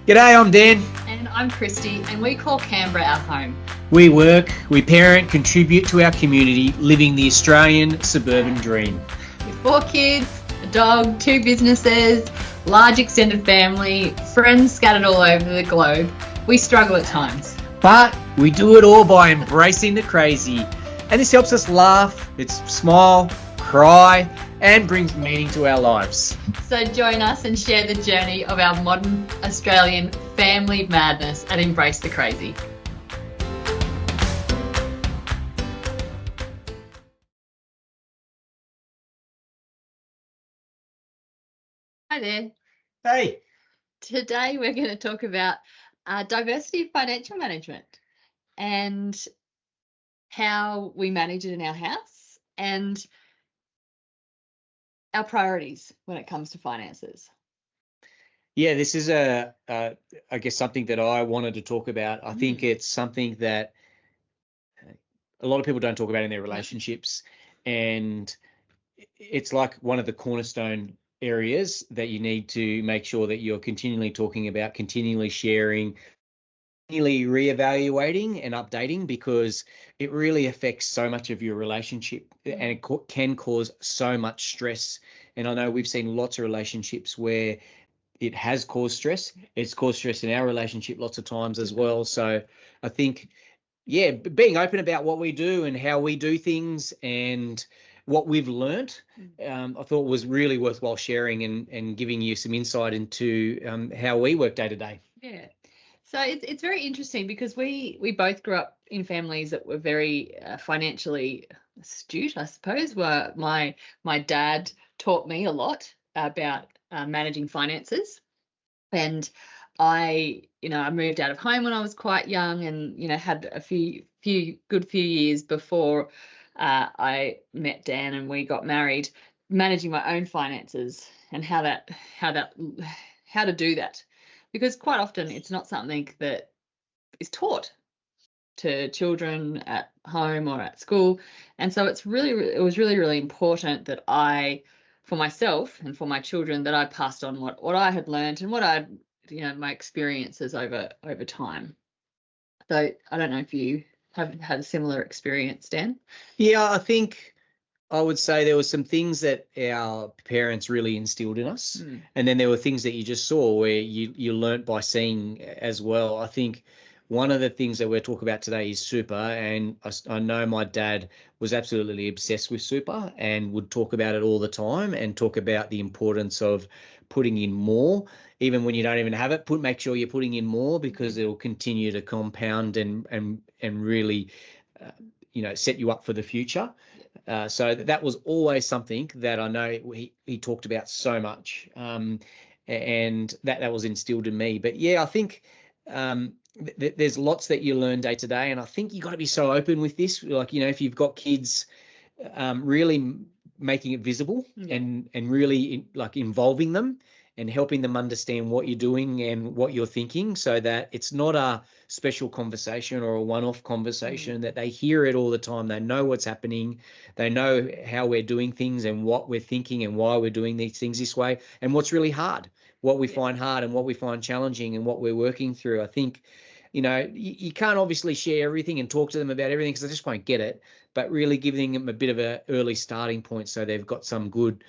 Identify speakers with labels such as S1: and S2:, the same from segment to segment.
S1: G'day, I'm Dan.
S2: And I'm Kristy, and we call Canberra our home.
S1: We work, we parent, contribute to our community, living the Australian suburban dream.
S2: With 4 kids, a dog, 2 businesses, large extended family, friends scattered all over the globe, we struggle at times.
S1: But we do it all by embracing the crazy. And this helps us laugh, smile, cry, and brings meaning to our lives.
S2: So join us and share the journey of our modern Australian family madness and embrace the crazy. Hi there.
S1: Hey.
S2: Today we're going to talk about diversity of financial management and how we manage it in our house and our priorities when it comes to finances.
S1: Yeah, this is I guess something that I wanted to talk about. I think it's something that a lot of people don't talk about in their relationships, and it's like one of the cornerstone areas that you need to make sure that you're continually talking about, continually sharing, continually reevaluating and updating, because it really affects so much of your relationship and it can cause so much stress. And I know we've seen lots of relationships where it has caused stress. It's caused stress in our relationship lots of times as well. So I think, yeah, being open about what we do and how we do things and what we've learnt, I thought was really worthwhile sharing and giving you some insight into how we work day to day.
S2: Yeah. So it's very interesting because we both grew up in families that were very financially astute, I suppose. Where my dad taught me a lot about managing finances, and I moved out of home when I was quite young, and had a few years before I met Dan and we got married, managing my own finances and how to do that, because quite often it's not something that is taught to children at home or at school. And so it was really important that for myself and for my children, that I passed on what I had learned and what my experiences over time. So I don't know if you have had a similar experience, Dan.
S1: Yeah, I think I would say there were some things that our parents really instilled in us, and then there were things that you just saw where you learnt by seeing as well. I think one of the things that we're talking about today is super, and I know my dad was absolutely obsessed with super and would talk about it all the time and talk about the importance of putting in more, even when you don't even have it. Make sure you're putting in more, because it'll continue to compound and really, set you up for the future. So that was always something that I know he talked about so much, and that was instilled in me. But yeah, I think there's lots that you learn day to day, and I think you got to be so open with this. Like, if you've got kids, really making it visible and really involving them and helping them understand what you're doing and what you're thinking, so that it's not a special conversation or a one-off conversation, that they hear it all the time. They know what's happening. They know how we're doing things and what we're thinking and why we're doing these things this way, and what's really hard, what we find hard and what we find challenging and what we're working through. I think, you can't obviously share everything and talk to them about everything because they just won't get it, but really giving them a bit of an early starting point so they've got some good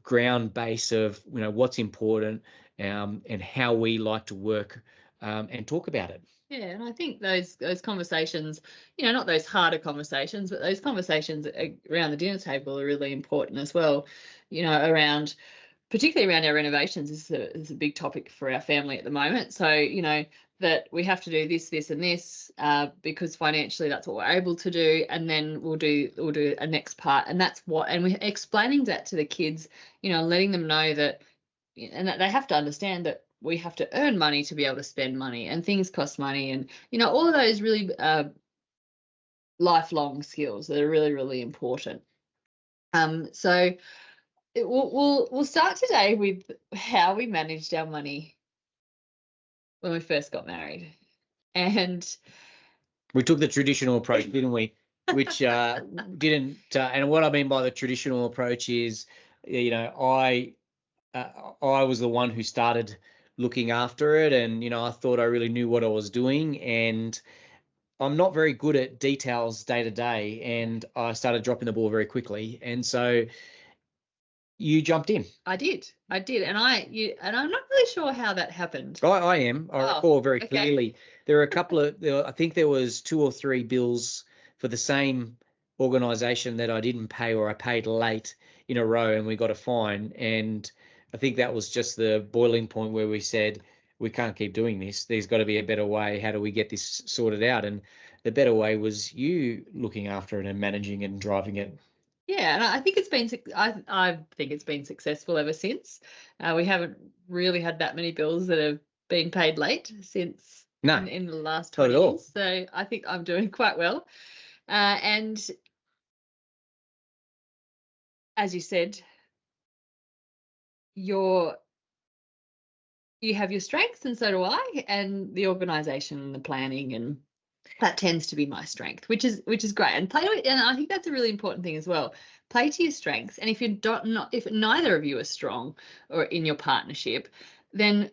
S1: ground base of what's important, and how we like to work, and talk about it.
S2: Yeah, and I think those conversations, not those harder conversations, but those conversations around the dinner table are really important as well. Particularly around our renovations is a big topic for our family at the moment. So that we have to do this and this, because financially that's what we're able to do, and then we'll do a next part, and we're explaining that to the kids, letting them know that, and that they have to understand that we have to earn money to be able to spend money, and things cost money, and all of those really lifelong skills that are really important. So we'll start today with how we managed our money when we first got married, and
S1: we took the traditional approach, didn't we? Which didn't. And what I mean by the traditional approach is, I was the one who started looking after it, and I thought I really knew what I was doing, and I'm not very good at details day to day, and I started dropping the ball very quickly, and so you jumped in.
S2: I did, and I'm not really sure how that happened.
S1: I am. I recall very
S2: okay.
S1: clearly. There were a couple of, I think there was 2 or 3 bills for the same organisation that I didn't pay, or I paid late in a row, and we got a fine. And I think that was just the boiling point where we said, we can't keep doing this. There's got to be a better way. How do we get this sorted out? And the better way was you looking after it and managing it and driving it.
S2: Yeah, and I think it's been I think it's been successful ever since. We haven't really had that many bills that have been paid late since in the last 20 years. So I think I'm doing quite well. And as you said, you have your strengths, and so do I, and the organisation and the planning, and that tends to be my strength, which is great. And and I think that's a really important thing as well. Play to your strengths, and if neither of you are strong or in your partnership, then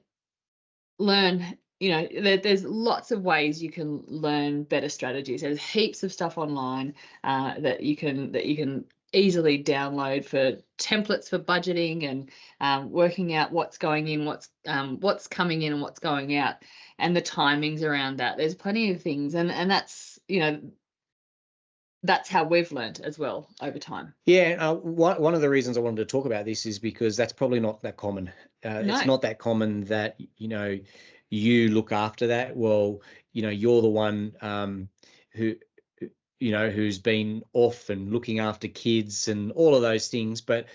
S2: learn. There's lots of ways you can learn better strategies. There's heaps of stuff online that you can easily download for templates for budgeting and working out what's going in, what's coming in, and what's going out, and the timings around that. There's plenty of things, and that's that's how we've learned as well over time.
S1: Yeah, one of the reasons I wanted to talk about this is because that's probably not that common.
S2: No.
S1: It's not that common that you look after that. Well, you're the one who's been off and looking after kids and all of those things. But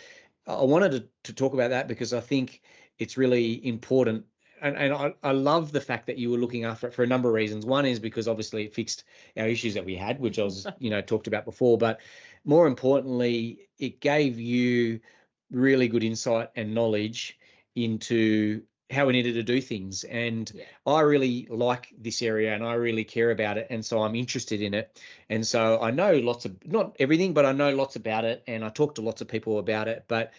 S1: I wanted to talk about that because I think it's really important. And I love the fact that you were looking after it for a number of reasons. One is because obviously it fixed our issues that we had, which I was, talked about before. But more importantly, it gave you really good insight and knowledge into how we needed to do things. And I really like this area and I really care about it. And so I'm interested in it. And so I know not everything, but I know lots about it. And I talk to lots of people about it. But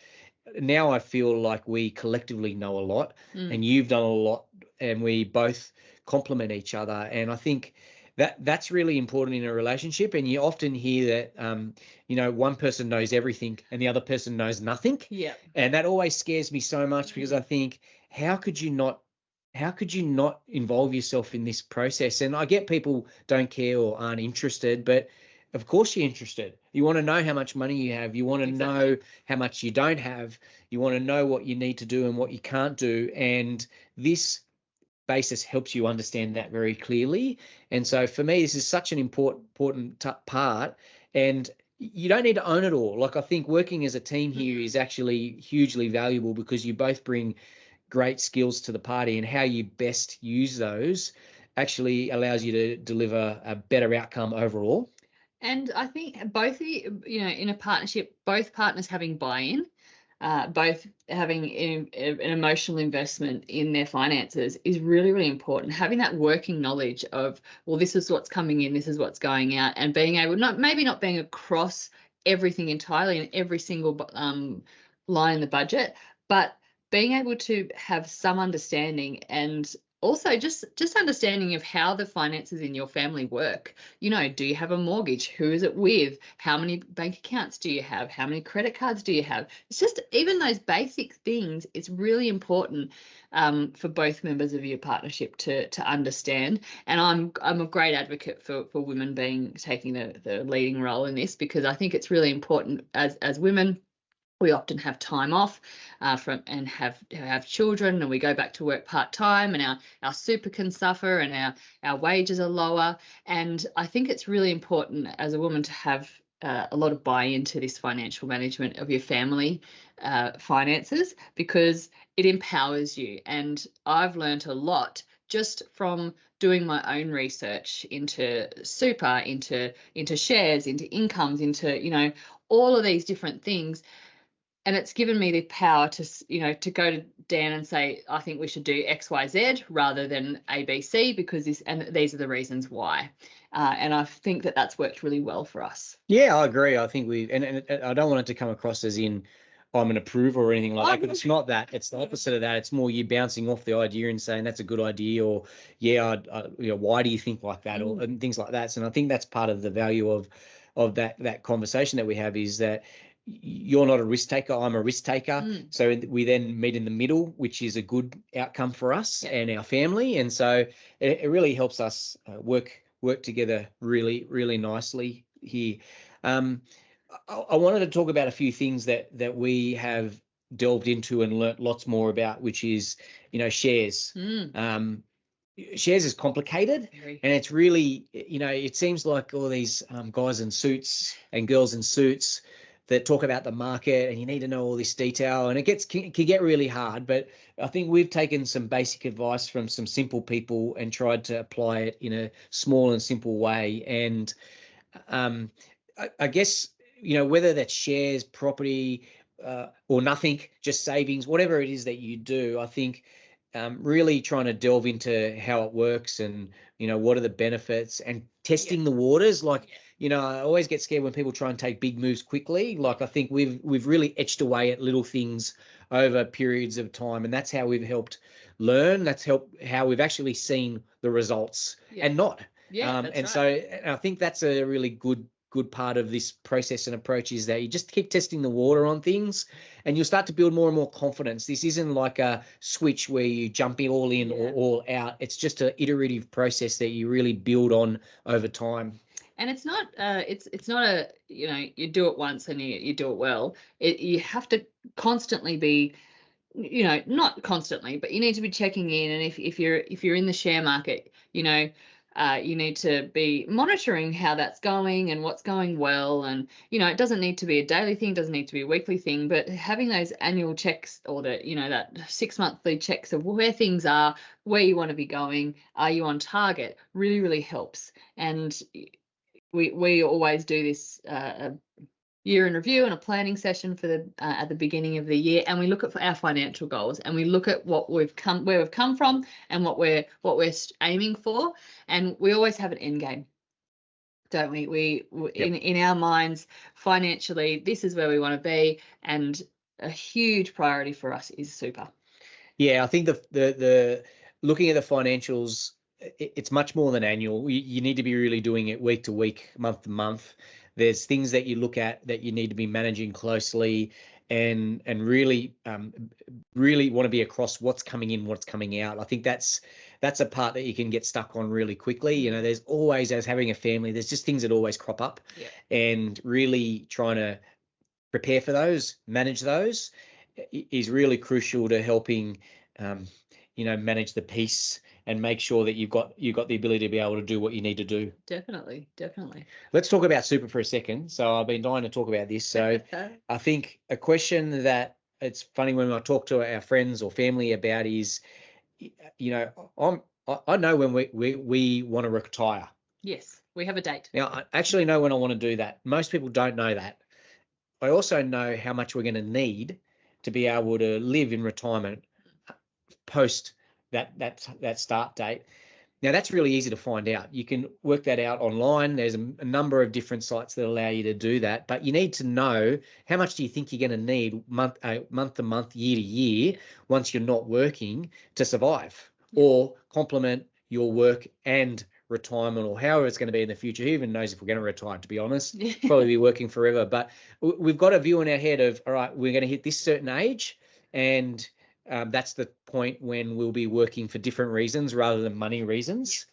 S1: now I feel like we collectively know a lot, and you've done a lot, and we both complement each other. And I think that's really important in a relationship. And you often hear that, one person knows everything and the other person knows nothing.
S2: Yeah.
S1: And that always scares me so much because I think, how could you not involve yourself in this process? And I get people don't care or aren't interested, but of course you're interested. You want to know how much money you have. You want to know how much you don't have. You want to know what you need to do and what you can't do. And this basis helps you understand that very clearly. And so for me, this is such an important part. And you don't need to own it all. Like, I think working as a team here is actually hugely valuable because you both bring great skills to the party, and how you best use those actually allows you to deliver a better outcome overall.
S2: And I think both, in a partnership, both partners having buy-in, both having an emotional investment in their finances is really, really important. Having that working knowledge of, well, this is what's coming in, this is what's going out, and being able, not being across everything entirely in every single line in the budget, but being able to have some understanding, and also just understanding of how the finances in your family work. Do you have a mortgage? Who is it with? How many bank accounts do you have? How many credit cards do you have? It's just even those basic things. It's really important for both members of your partnership to understand. And I'm a great advocate for women taking the leading role in this, because I think it's really important as women. We often have time off and have children, and we go back to work part-time, and our super can suffer, and our wages are lower. And I think it's really important as a woman to have a lot of buy-in to this financial management of your family finances, because it empowers you. And I've learned a lot just from doing my own research into super, into shares, into incomes, into all of these different things. And it's given me the power to go to Dan and say, I think we should do X, Y, Z rather than A, B, C, because these are the reasons why. And I think that's worked really well for us.
S1: Yeah, I agree. I think and I don't want it to come across as in I'm an approver or anything like that, because it's not that. It's the opposite of that. It's more you bouncing off the idea and saying that's a good idea, or why do you think like that, or and things like that. And I think that's part of the value of that conversation that we have, is that you're not a risk taker, I'm a risk taker. So we then meet in the middle, which is a good outcome for us and our family. And so it really helps us work together really, really nicely here. I wanted to talk about a few things that we have delved into and learnt lots more about, which is, shares. Shares is complicated, and it's really, it seems like all these guys in suits and girls in suits that talk about the market, and you need to know all this detail, and it can get really hard. But I think we've taken some basic advice from some simple people and tried to apply it in a small and simple way. And I guess, whether that's shares, property, or nothing, just savings, whatever it is that you do, I think really trying to delve into how it works and, what are the benefits, and testing the waters. Like, I always get scared when people try and take big moves quickly. Like, I think we've really etched away at little things over periods of time, and that's how we've helped learn. That's how we've actually seen the results and not. So I think that's a really good part of this process and approach, is that you just keep testing the water on things, and you'll start to build more and more confidence. This isn't like a switch where you jump in all in or all out. It's just an iterative process that you really build on over time.
S2: And it's not it's not a, you do it once and you do it well. You have to constantly be, not constantly, but you need to be checking in. And if you're in the share market, you need to be monitoring how that's going and what's going well. And, it doesn't need to be a daily thing, doesn't need to be a weekly thing, but having those annual checks, or that 6-monthly checks of where things are, where you want to be going, are you on target, really, really helps. And we always do this year in review and a planning session for the at the beginning of the year, and we look at our financial goals, and we look at where we've come from, and what we're aiming for, and we always have an end game, don't we? In our minds, financially, this is where we want to be, and a huge priority for us is super.
S1: Yeah, I think the looking at the financials, it's much more than annual. You need to be really doing it week to week, month to month. There's things that you look at that you need to be managing closely, and really want to be across what's coming in, what's coming out. I think that's a part that you can get stuck on really quickly. There's always, as having a family, there's just things that always crop up, and really trying to prepare for those, manage those, is really crucial to helping manage the peace and make sure that you've got the ability to be able to do what you need to do.
S2: Definitely.
S1: Let's talk about super for a second. So I've been dying to talk about this. So I think a question that it's funny when I talk to our friends or family about is, I know when we want to retire.
S2: Yes, we have a date.
S1: Now, I actually know when I want to do that. Most people don't know that. I also know how much we're going to need to be able to live in retirement post that start date. Now, that's really easy to find out. You can work that out online. There's a number of different sites that allow you to do that, but you need to know how much do you think you're going to need month to month, year to year, once you're not working, to survive or complement your work and retirement, or however it's going to be in the future. Who even knows if we're going to retire, to be honest? Probably be working forever. But we've got a view in our head of, all right, we're going to hit this certain age, and that's the point when we'll be working for different reasons rather than money reasons.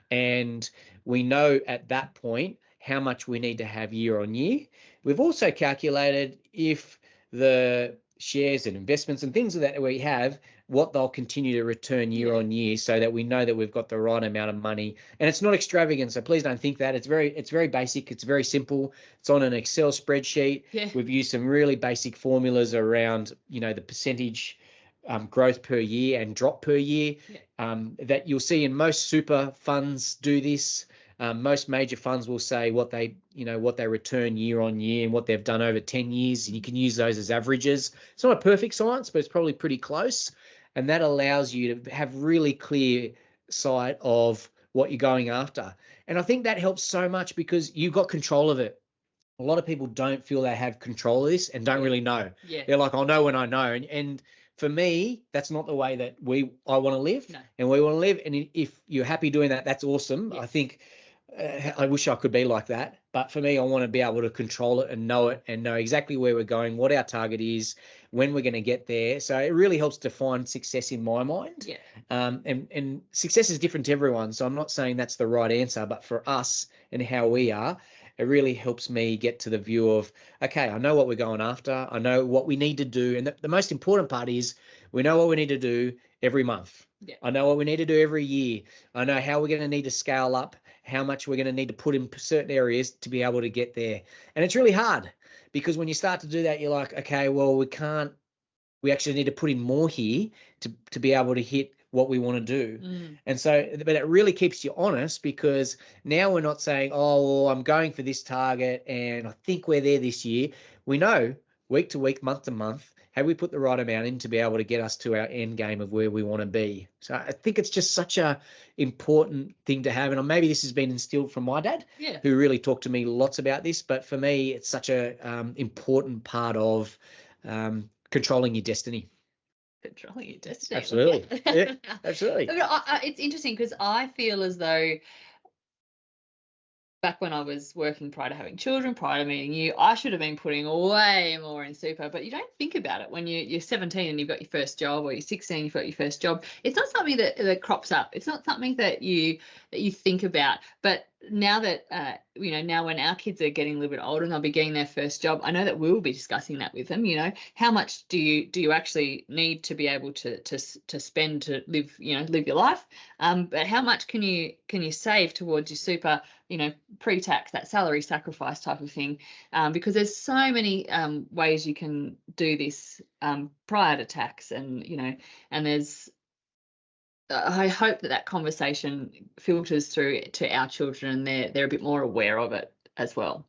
S1: And we know at that point how much we need to have year on year. We've also calculated if the shares and investments and things that we have, what they'll continue to return year on year, so that we know that we've got the right amount of money. And it's not extravagant, so please don't think that. It's very basic. It's very simple. It's on an Excel spreadsheet. We've used some really basic formulas around, the percentage growth per year and drop per year that you'll see in most super funds do this. Most major funds will say what they return year on year and what they've done over 10 years. And you can use those as averages. It's not a perfect science, but it's probably pretty close. And that allows you to have really clear sight of what you're going after. And I think that helps so much because you've got control of it. a lot of people don't feel they have control of this and don't really know.
S2: Yeah.
S1: They're like, I'll know when I know. And for me, that's not the way that I want to live.
S2: No.
S1: And we want to live. And if you're happy doing that, that's awesome.
S2: Yes.
S1: I think I wish I could be like that. But for me, I want to be able to control it and know exactly where we're going, what our target is, when we're going to get there. So it really helps define success in my mind.
S2: Yeah.
S1: And success is different to everyone. So I'm not saying that's the right answer, but for us and how we are, it really helps me get to the view of, okay, I know what we're going after. I know what we need to do. And the most important part is we know what we need to do every month.
S2: Yeah.
S1: I know what we need to do every year. I know how we're going to need to scale up, how much we're going to need to put in certain areas to be able to get there. And it's really hard because when you start to do that, you're like, okay, well, we actually need to put in more here to be able to hit what we want to do. And so, but it really keeps you honest because now we're not saying, oh, well, I'm going for this target and I think we're there this year. We know week to week, month to month, have we put the right amount in to be able to get us to our end game of where we want to be? So I think it's just such a important thing to have. And maybe this has been instilled from my dad, who really talked to me lots about this. But for me, it's such a important part of controlling your destiny.
S2: Controlling your destiny.
S1: Absolutely. Yeah, absolutely.
S2: It's interesting because I feel as though back when I was working prior to having children, prior to meeting you, I should have been putting way more in super, but you don't think about it when you're 17 and you've got your first job, or you're 16, you've got your first job. It's not something that crops up. It's not something that you think about. But now that, now when our kids are getting a little bit older and they'll be getting their first job, I know that we'll be discussing that with them. How much do you actually need to be able to spend to live your life? But how much can you save towards your super, pre-tax, that salary sacrifice type of thing? Because there's so many ways you can do this prior to tax, and there's I hope that conversation filters through to our children and they're a bit more aware of it as well.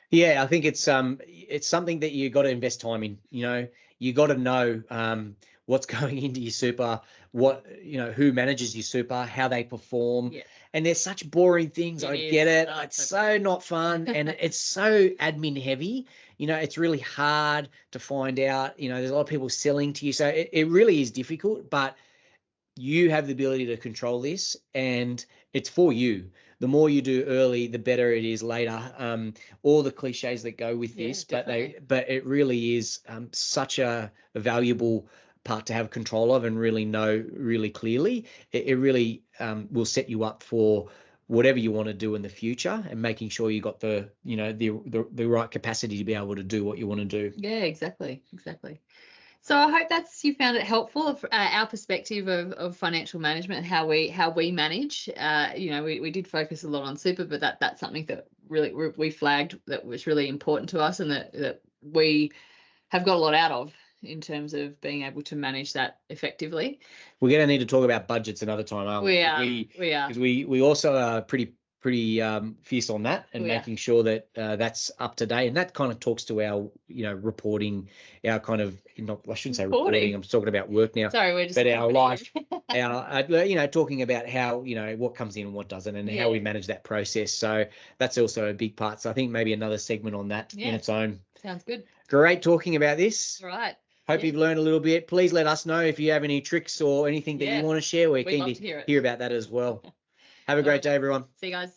S1: Yeah, I think it's something that you got to invest time in. You got to know what's going into your super, who manages your super, how they perform.
S2: Yeah.
S1: And there's such boring things. I get it.
S2: Oh,
S1: it's so not fun and it's so admin heavy. It's really hard to find out. There's a lot of people selling to you. So it really is difficult, but you have the ability to control this and it's for you. The more you do early, the better it is later. All the cliches that go with this, but it really is such a valuable part to have control of and really know really clearly. It really will set you up for whatever you want to do in the future, and making sure you got the right capacity to be able to do what you want to do.
S2: Yeah, exactly. So I hope you found it helpful of our perspective of financial management and how we manage. We did focus a lot on super, but that's something that really we flagged that was really important to us, and that we have got a lot out of in terms of being able to manage that effectively.
S1: We're going to need to talk about budgets another time, aren't we?
S2: We are.
S1: Because we also are pretty fierce on that, and making sure that that's up to date. And that kind of talks to our, reporting, our kind of, I shouldn't say reporting, I'm talking about work now.
S2: Sorry, we're just.
S1: But our life, our, talking about how, what comes in and what doesn't, and how we manage that process. So that's also a big part. So I think maybe another segment on that in its own.
S2: Sounds good.
S1: Great talking about this.
S2: All right.
S1: Hope you've learned a little bit. Please let us know if you have any tricks or anything that you want to share. We're keen to hear about that as well. Have a great day, everyone.
S2: See you guys.